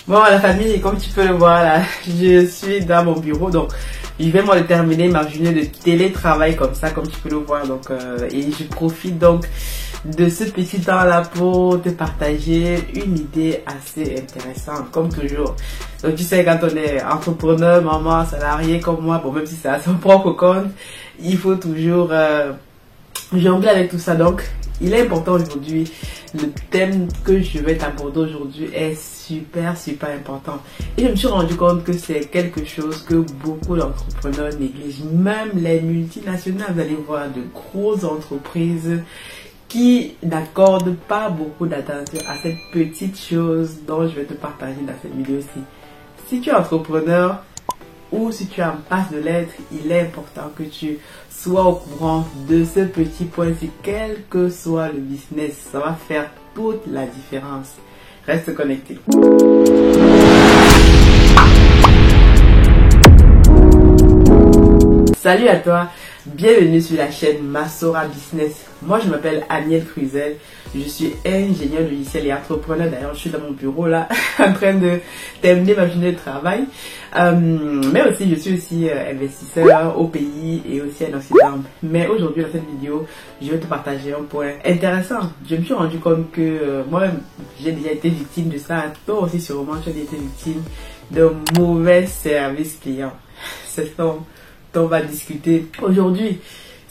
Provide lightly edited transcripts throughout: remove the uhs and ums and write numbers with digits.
Bon, la famille, comme tu peux le voir là, je suis dans mon bureau, donc je vais moi terminer ma journée de télétravail comme ça, comme tu peux le voir. Donc, et je profite donc de ce petit temps là pour te partager une idée assez intéressante, comme toujours. Donc tu sais, quand on est entrepreneur, maman, salarié comme moi, bon, même si c'est à son propre compte, il faut toujours jongler avec tout ça. Donc il est important aujourd'hui, le thème que je vais t'aborder aujourd'hui est super important. Et je me suis rendu compte que c'est quelque chose que beaucoup d'entrepreneurs négligent. Même les multinationales, vous allez voir, de grosses entreprises qui n'accordent pas beaucoup d'attention à cette petite chose dont je vais te partager dans cette vidéo-ci. Si tu es entrepreneur ou si tu es en passe de l'être, il est important que tu sois au courant de ce petit point-ci, quel que soit le business. Ça va faire toute la différence. Reste connecté. Salut à toi, bienvenue sur la chaîne Masora Business. Moi je m'appelle Aniel Cruzel, je suis ingénieur logiciel et entrepreneur. D'ailleurs je suis dans mon bureau là en train de terminer ma journée de travail. Mais aussi je suis aussi investisseur au pays et aussi en Occident. Mais aujourd'hui dans cette vidéo je vais te partager un point intéressant. Je me suis rendu compte que moi-même j'ai déjà été victime de ça. Toi aussi sûrement tu as été victime de mauvais service client. C'est ça on va discuter aujourd'hui.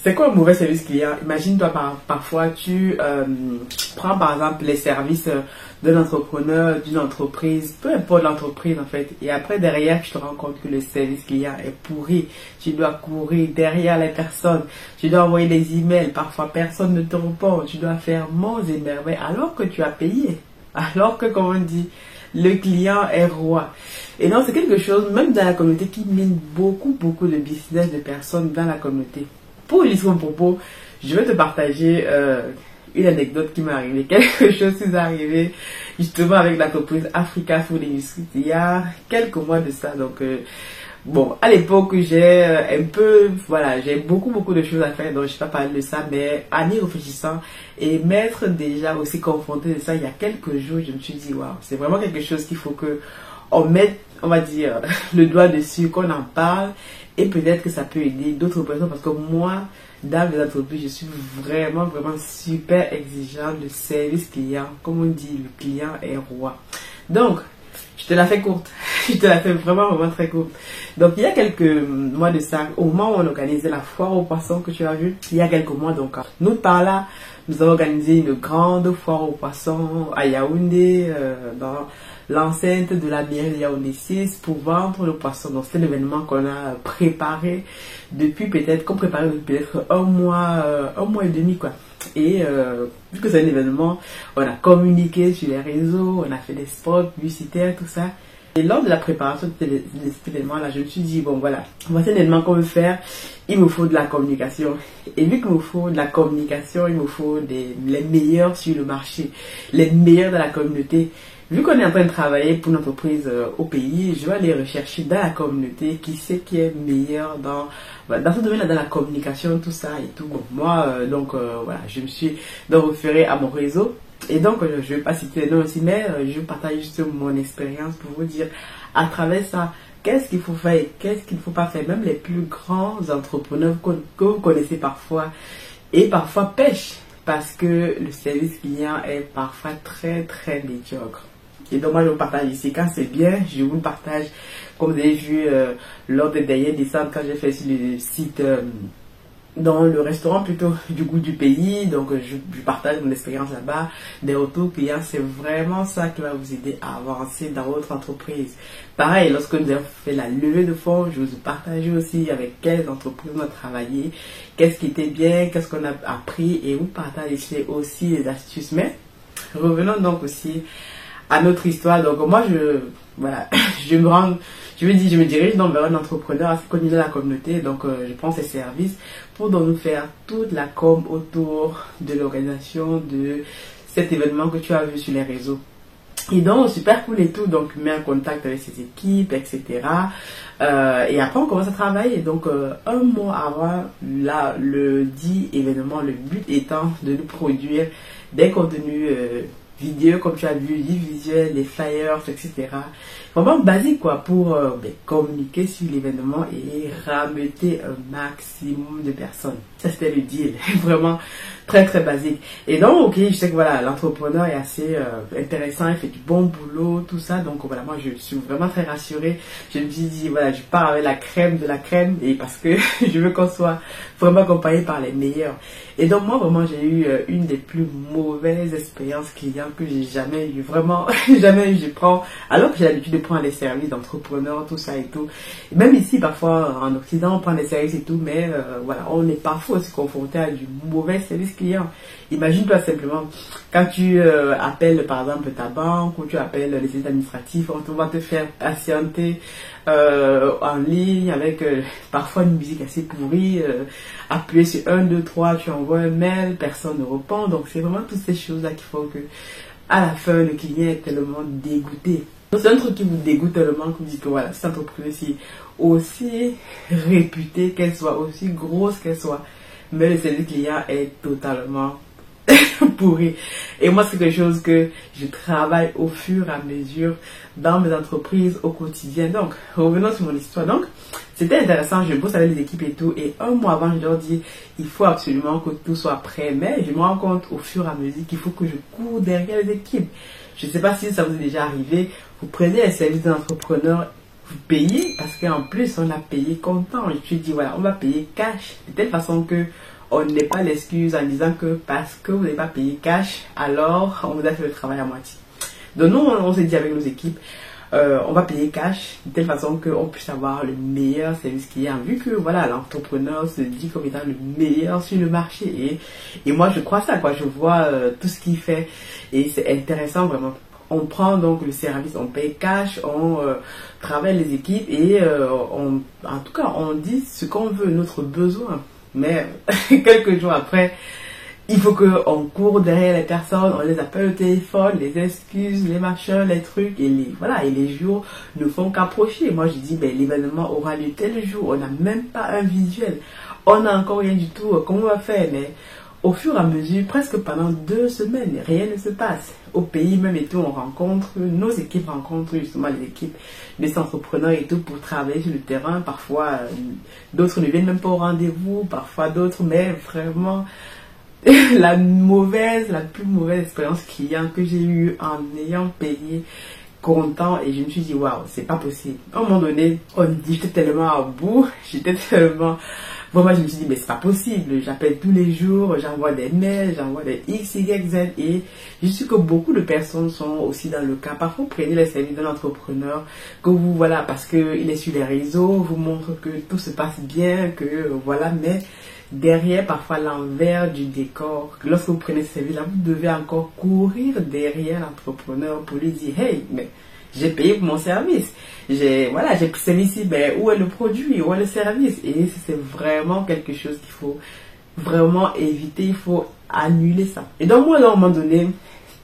C'est quoi un mauvais service client? Imagine-toi parfois tu prends par exemple les services d'un entrepreneur, d'une entreprise, peu importe l'entreprise en fait, et après derrière tu te rends compte que le service client est pourri. Tu dois courir derrière les personnes, tu dois envoyer des emails, parfois personne ne te répond, tu dois faire monts et merveilles alors que tu as payé, alors que comme on dit, le client est roi. Et donc c'est quelque chose, même dans la communauté, qui mine beaucoup de business de personnes dans la communauté. Pour illustrer mon propos, je vais te partager une anecdote qui m'est arrivée. Quelque chose qui m'est arrivé justement avec l'entreprise Africa Food Industries il y a quelques mois de ça. Donc bon, à l'époque j'ai j'ai beaucoup de choses à faire, donc je ne vais pas parler de ça, mais en y réfléchissant et m'être déjà aussi confronté de ça il y a quelques jours, je me suis dit waouh, c'est vraiment quelque chose qu'il faut que on mette, on va dire, le doigt dessus, qu'on en parle, et peut-être que ça peut aider d'autres personnes, parce que moi, dans les entreprises, je suis vraiment super exigeant de service client. Comme on dit, le client est roi. Donc, je te la fais courte. Je te la fais vraiment très courte. Donc, il y a quelques mois de ça, au moment où on organisait la foire aux poissons que tu as vu, il y a quelques mois, donc, nous par là, nous avons organisé une grande foire aux poissons à Yaoundé, dans l'enceinte de la mairie de Yaoundé 6 pour vendre le poisson. Donc, c'est l'événement qu'on a préparé depuis peut-être un mois et demi, quoi. Et vu que c'est un événement, on a communiqué sur les réseaux, on a fait des spots publicitaires, tout ça. Et lors de la préparation de cet événement-là, je me suis dit, bon voilà, voici un événement qu'on veut faire, il me faut de la communication. Et vu qu'il me faut de la communication, il me faut les meilleurs sur le marché, les meilleurs dans la communauté. Vu qu'on est en train de travailler pour une entreprise au pays, je vais aller rechercher dans la communauté qui sait qui est meilleur dans ce domaine-là, dans la communication, tout ça et tout. Bon, moi, voilà, je me suis donc référé à mon réseau. Et donc, je ne vais pas citer les noms aussi, mais je partage juste mon expérience pour vous dire, à travers ça, qu'est-ce qu'il faut faire et qu'est-ce qu'il ne faut pas faire. Même les plus grands entrepreneurs que vous connaissez parfois, et parfois pêchent, parce que le service client est parfois très médiocre. Et donc moi je vous partage ici, quand c'est bien, je vous le partage, comme vous avez vu lors des dernières descentes quand j'ai fait sur le site, dans le restaurant plutôt du goût du pays. Donc je partage mon expérience là-bas, des retours clients. C'est vraiment ça qui va vous aider à avancer dans votre entreprise. Pareil, lorsque nous avons fait la levée de fonds, je vous ai partagé aussi avec quelles entreprises on a travaillé, qu'est-ce qui était bien, qu'est-ce qu'on a appris, et vous partagez aussi les astuces. Mais revenons donc aussi à notre histoire. Donc moi je me dirige donc vers un entrepreneur assez connu dans la communauté. Donc je prends ses services pour donc nous faire toute la com autour de l'organisation de cet événement que tu as vu sur les réseaux. Et donc super cool et tout, donc il met en contact avec ses équipes, etc. Et après on commence à travailler. Donc un mois avant le dit événement, le but étant de nous produire des contenus vidéos, comme tu as vu, les visuels, les flyers, etc. Vraiment basique quoi, pour communiquer sur l'événement et rameuter un maximum de personnes. Ça c'était le deal, vraiment très très basique. Et donc ok, je sais que voilà, l'entrepreneur est assez intéressant, il fait du bon boulot, tout ça. Donc voilà, moi je suis vraiment très rassurée. Je me suis dit voilà, je pars avec la crème de la crème et parce que je veux qu'on soit vraiment accompagné par les meilleurs. Et donc moi vraiment j'ai eu une des plus mauvaises expériences clients que j'ai jamais eu, vraiment jamais eu. Je prends, alors que j'ai l'habitude de prendre les services d'entrepreneurs, tout ça et tout. Et même ici parfois en Occident on prend des services et tout, mais voilà, on est parfois aussi confronté à du mauvais service client. Imagine-toi simplement quand tu appelles par exemple ta banque ou tu appelles les services administratifs, on va te faire patienter en ligne avec parfois une musique assez pourrie, appuyer sur 1, 2, 3, tu envoies un mail, personne ne répond. Donc c'est vraiment toutes ces choses là qui font que à la fin le client est tellement dégoûté. Donc c'est un truc qui vous dégoûte tellement que vous dites que voilà, cette entreprise-ci, aussi réputée qu'elle soit, aussi grosse qu'elle soit, mais le service client est totalement pourri. Et moi, c'est quelque chose que je travaille au fur et à mesure dans mes entreprises au quotidien. Donc, revenons sur mon histoire. Donc, c'était intéressant. Je bosse avec les équipes et tout. Et un mois avant, je leur dis, il faut absolument que tout soit prêt. Mais je me rends compte au fur et à mesure qu'il faut que je cours derrière les équipes. Je ne sais pas si ça vous est déjà arrivé. Vous prenez les services d'un entrepreneur, vous payez parce qu'en plus, on a payé comptant. Je me suis dit, voilà, on va payer cash. De telle façon que on n'est pas l'excuse en disant que parce que vous n'avez pas payé cash, alors on vous a fait le travail à moitié. Donc nous, on s'est dit avec nos équipes, on va payer cash de telle façon qu'on puisse avoir le meilleur service client. Vu que voilà, l'entrepreneur se dit comme étant le meilleur sur le marché. Et moi, je crois ça, quoi. Je vois tout ce qu'il fait et c'est intéressant vraiment. On prend donc le service, on paye cash, on travaille les équipes et en tout cas, on dit ce qu'on veut, notre besoin. Mais quelques jours après, il faut qu'on court derrière les personnes, on les appelle au téléphone, les excuses, les machins, les trucs, et voilà, et les jours ne font qu'approcher. Moi, je dis, l'événement aura lieu tel jour, on n'a même pas un visuel, on n'a encore rien du tout, comment on va faire? Mais au fur et à mesure, presque pendant 2 semaines, rien ne se passe. Au pays même et tout, on rencontre, nos équipes rencontrent justement les équipes des entrepreneurs et tout pour travailler sur le terrain. Parfois, d'autres ne viennent même pas au rendez-vous, parfois d'autres, mais vraiment, la plus mauvaise expérience client que j'ai eue en ayant payé content et je me suis dit, waouh, c'est pas possible. À un moment donné, j'étais tellement à bout, j'étais tellement... Moi, je me suis dit, mais c'est pas possible. J'appelle tous les jours, j'envoie des mails, j'envoie des X, Y, Z. Et je suis que beaucoup de personnes sont aussi dans le cas. Parfois, vous prenez les services d'un entrepreneur, que vous, voilà, parce qu'il est sur les réseaux, vous montre que tout se passe bien, que voilà, mais derrière, parfois, l'envers du décor, lorsque vous prenez ce service-là, vous devez encore courir derrière l'entrepreneur pour lui dire, hey, mais j'ai payé pour mon service. J'ai pris celui-ci, où est le produit, où est le service? Et c'est vraiment quelque chose qu'il faut vraiment éviter, il faut annuler ça. Et donc moi, à un moment donné,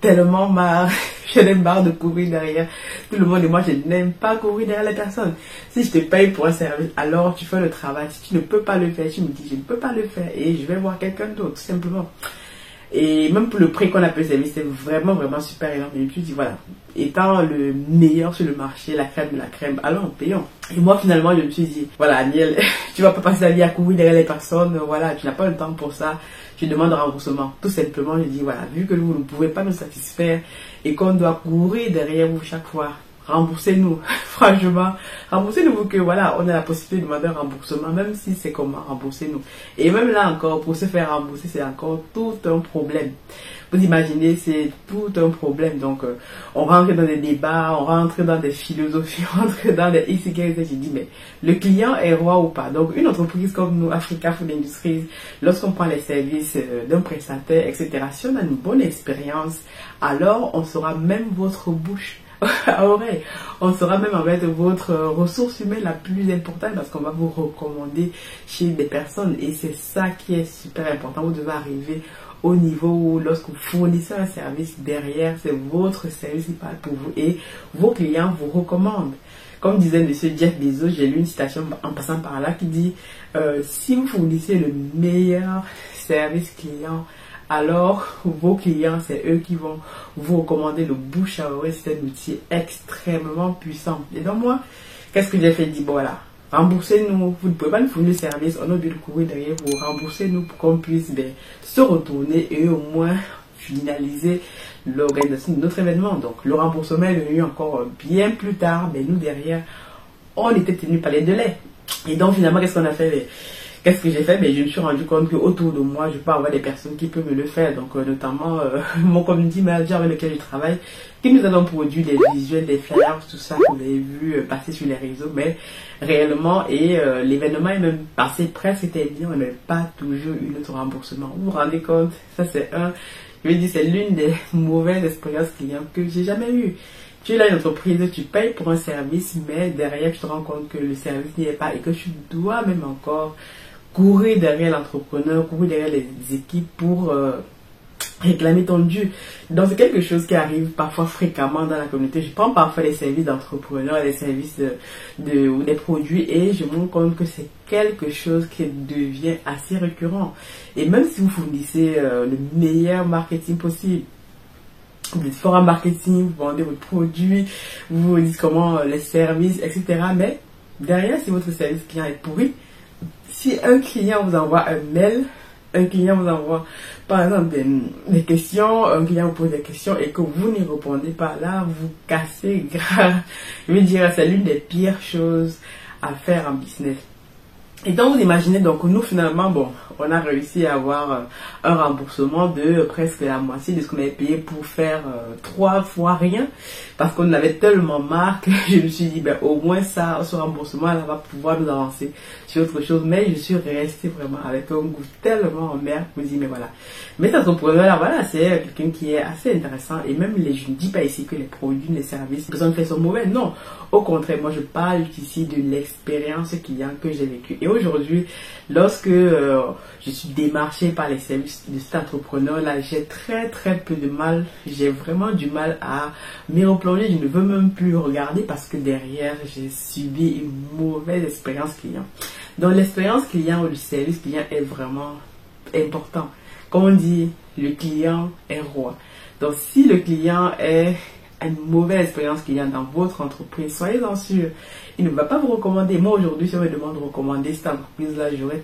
tellement marre, je n'aime marre de courir derrière tout le monde et moi je n'aime pas courir derrière les personnes. Si je te paye pour un service, alors tu fais le travail. Si tu ne peux pas le faire, tu me dis je ne peux pas le faire et je vais voir quelqu'un d'autre, tout simplement. Et même pour le prix qu'on a payé service, c'est vraiment, vraiment super énorme. Et puis, je dis, voilà, étant le meilleur sur le marché, la crème de la crème, allons, payons. Et moi, finalement, je me suis dit, voilà, Aniel, tu vas pas passer la vie à courir derrière les personnes, voilà, tu n'as pas le temps pour ça, tu demandes un remboursement. Tout simplement, je dis, voilà, vu que vous ne pouvez pas nous satisfaire et qu'on doit courir derrière vous chaque fois, remboursez-nous, franchement, remboursez-nous que voilà, on a la possibilité de demander un remboursement, même si c'est comment, remboursez-nous. Et même là encore, pour se faire rembourser, c'est encore tout un problème. Vous imaginez, c'est tout un problème. Donc, on rentre dans des débats, on rentre dans des philosophies, on rentre dans des X, Y, Z. J'ai dit, mais le client est roi ou pas? Donc, une entreprise comme nous, Africa Food Industries, lorsqu'on prend les services d'un prestataire, etc., si on a une bonne expérience, alors on saura même votre bouche à oreille. On sera même en fait votre ressource humaine la plus importante parce qu'on va vous recommander chez des personnes et c'est ça qui est super important. Vous devez arriver au niveau où lorsque vous fournissez un service derrière, c'est votre service qui parle pour vous et vos clients vous recommandent. Comme disait monsieur Jeff Bezos, j'ai lu une citation en passant par là qui dit si vous fournissez le meilleur service client alors vos clients, c'est eux qui vont vous recommander le bouche à oreille. C'est un outil extrêmement puissant. Et donc moi, qu'est-ce que j'ai fait? Dit, bon voilà, remboursez-nous, vous ne pouvez pas nous fournir le service, on a dû le courir derrière vous, remboursez-nous pour qu'on puisse se retourner et au moins finaliser l'organisation de notre événement. Donc le remboursement est venu encore bien plus tard, mais nous derrière, on était tenus par les délais. Et donc finalement, qu'est-ce qu'on a fait? Qu'est-ce que j'ai fait? Je me suis rendu compte qu'autour de moi, je peux avoir des personnes qui peuvent me le faire. Donc notamment mon community manager avec lequel je travaille, qui nous a donc produit des visuels, des flyers, tout ça que vous avez vu passer sur les réseaux. Mais réellement, l'événement est même passé presque très bien, on n'a pas toujours eu notre remboursement. Vous vous rendez compte? Ça c'est c'est l'une des mauvaises expériences clients que j'ai jamais eues. Tu es là une entreprise, tu payes pour un service, mais derrière tu te rends compte que le service n'y est pas et que tu dois même encore courir derrière l'entrepreneur, courir derrière les équipes pour réclamer ton dû. Donc c'est quelque chose qui arrive parfois fréquemment dans la communauté. Je prends parfois les services d'entrepreneurs, les services ou des produits et je me rends compte que c'est quelque chose qui devient assez récurrent. Et même si vous fournissez le meilleur marketing possible, vous êtes fort en marketing, vous vendez votre produit, vous vous dites comment les services, etc. Mais derrière, si votre service client est pourri, si un client vous envoie un mail, un client vous envoie par exemple des questions, un client vous pose des questions et que vous n'y répondez pas, là vous cassez grave. Je veux dire, c'est l'une des pires choses à faire en business. Et donc vous imaginez, donc nous finalement, bon, on a réussi à avoir un remboursement de presque la moitié de ce qu'on avait payé pour faire 3 fois rien, parce qu'on avait tellement marre que je me suis dit, au moins ça, ce remboursement, elle va pouvoir nous avancer sur autre chose. Mais je suis restée vraiment avec un goût tellement amer pour dire, mais voilà. Mais cet entrepreneur-là, voilà, c'est quelqu'un qui est assez intéressant. Et même je ne dis pas ici que les produits, les services, les personnes sont mauvais. Non, au contraire, moi je parle ici de l'expérience client que j'ai vécue. Et aujourd'hui, lorsque je suis démarchée par les services de cet entrepreneur-là, j'ai très peu de mal, j'ai vraiment du mal à m'y replonger. Je ne veux même plus regarder parce que derrière, j'ai subi une mauvaise expérience client. Donc l'expérience client ou le service client est vraiment important. Comme on dit, le client est roi. Donc si le client a une mauvaise expérience client dans votre entreprise, soyez-en sûr, il ne va pas vous recommander. Moi aujourd'hui, si on me demande de recommander cette entreprise-là, j'aurais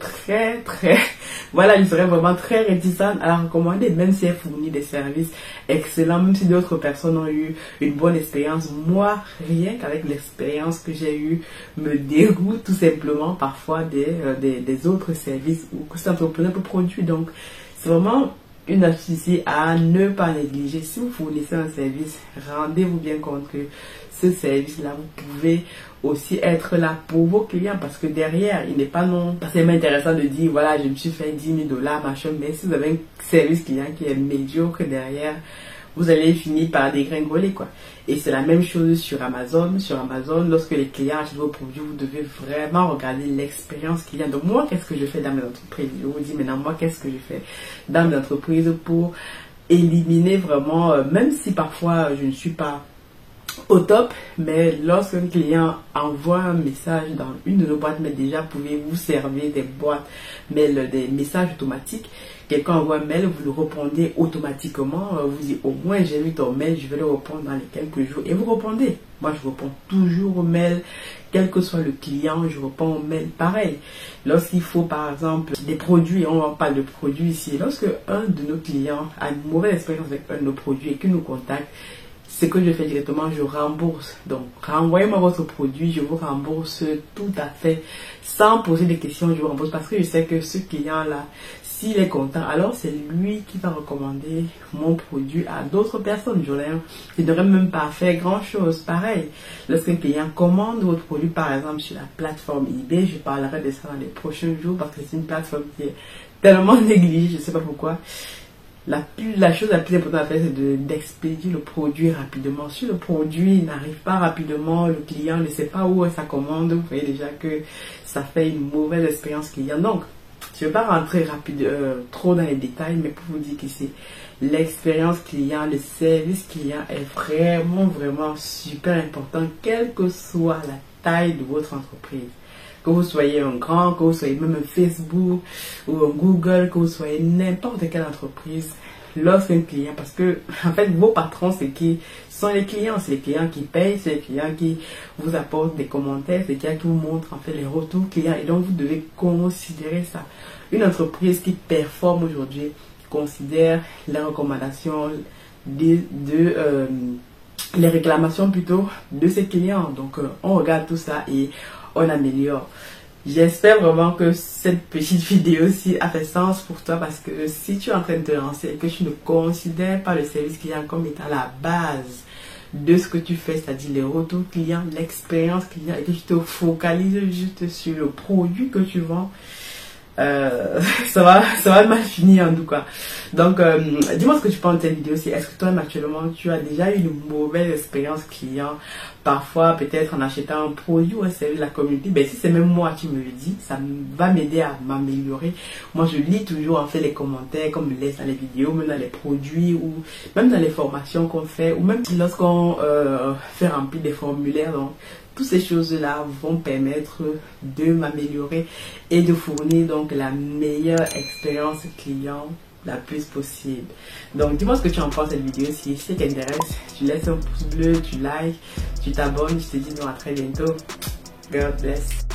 voilà, je serais vraiment très réticente à la recommander, même si elle fournit des services excellents, même si d'autres personnes ont eu une bonne expérience. Moi, rien qu'avec l'expérience que j'ai eue, me dégoûte tout simplement parfois des autres services ou que cet entrepreneur peut produire. Donc, c'est vraiment une astuce ici à ne pas négliger. Si vous fournissez un service, rendez-vous bien compte que ce service-là, vous pouvez aussi être là pour vos clients parce que derrière, il n'est pas non seulement intéressant de dire voilà, je me suis fait 10 000 $, machin, mais si vous avez un service client qui est médiocre derrière, vous allez finir par dégringoler, quoi. Et c'est la même chose sur Amazon. Sur Amazon, lorsque les clients achètent vos produits, vous devez vraiment regarder l'expérience client. Donc moi, qu'est-ce que je fais dans mes entreprises? Je vous dis maintenant, moi, qu'est-ce que je fais dans mes entreprises pour éliminer vraiment, même si parfois je ne suis pas au top, mais lorsqu'un client envoie un message dans une de nos boîtes mail, déjà pouvez-vous servir des boîtes mail, des messages automatiques. Quelqu'un envoie un mail, vous le répondez automatiquement, vous dites au moins j'ai vu ton mail, je vais le répondre dans les quelques jours et vous répondez. Moi je réponds toujours au mail, quel que soit le client, je réponds au mail pareil. Lorsqu'il faut par exemple des produits, on parle de produits ici, lorsque un de nos clients a une mauvaise expérience avec un de nos produits et qu'il nous contacte, ce que je fais directement, je rembourse. Donc, renvoyez-moi votre produit, je vous rembourse tout à fait. Sans poser de questions, je vous rembourse parce que je sais que ce client-là, s'il est content, alors c'est lui qui va recommander mon produit à d'autres personnes. Je n'aurais même pas fait grand-chose. Pareil, lorsqu'un client commande votre produit, par exemple, sur la plateforme eBay, je parlerai de ça dans les prochains jours parce que c'est une plateforme qui est tellement négligée, je ne sais pas pourquoi. La chose la plus importante à faire, c'est d'expédier le produit rapidement. Si le produit n'arrive pas rapidement, le client ne sait pas où est sa commande, vous voyez déjà que ça fait une mauvaise expérience client. Donc, je ne vais pas rentrer trop dans les détails, mais pour vous dire qu'ici, l'expérience client, le service client est vraiment super important, quelle que soit la taille de votre entreprise. que vous soyez un grand, que vous soyez même un Facebook ou un Google, que vous soyez n'importe quelle entreprise, lorsqu'un client, parce que en fait vos patrons c'est qui sont les clients, c'est les clients qui payent, c'est les clients qui vous apportent des commentaires, c'est les clients qui vous montrent en fait les retours clients, et donc vous devez considérer ça. Une entreprise qui performe aujourd'hui considère les recommandations les réclamations plutôt de ses clients. Donc on regarde tout ça et on améliore. J'espère vraiment que cette petite vidéo-ci a fait sens pour toi, parce que si tu es en train de te lancer et que tu ne considères pas le service client comme étant la base de ce que tu fais, c'est-à-dire les retours clients, l'expérience client, et que tu te focalises juste sur le produit que tu vends, ça va mal finir en tout cas. Donc dis-moi ce que tu penses de cette vidéo aussi. Est-ce que toi actuellement tu as déjà eu une mauvaise expérience client, parfois peut-être en achetant un produit ou un service de la communauté? Ben si c'est même moi qui me le dis, ça va m'aider à m'améliorer. Moi je lis toujours en fait les commentaires qu'on me laisse dans les vidéos, même dans les produits ou même dans les formations qu'on fait, ou même lorsqu'on fait remplir des formulaires. Donc toutes ces choses-là vont permettre de m'améliorer et de fournir donc la meilleure expérience client la plus possible. Donc dis-moi ce que tu en penses de cette vidéo. Si ça t'intéresse, tu laisses un pouce bleu, tu likes, tu t'abonnes. Je te dis donc à très bientôt. God bless.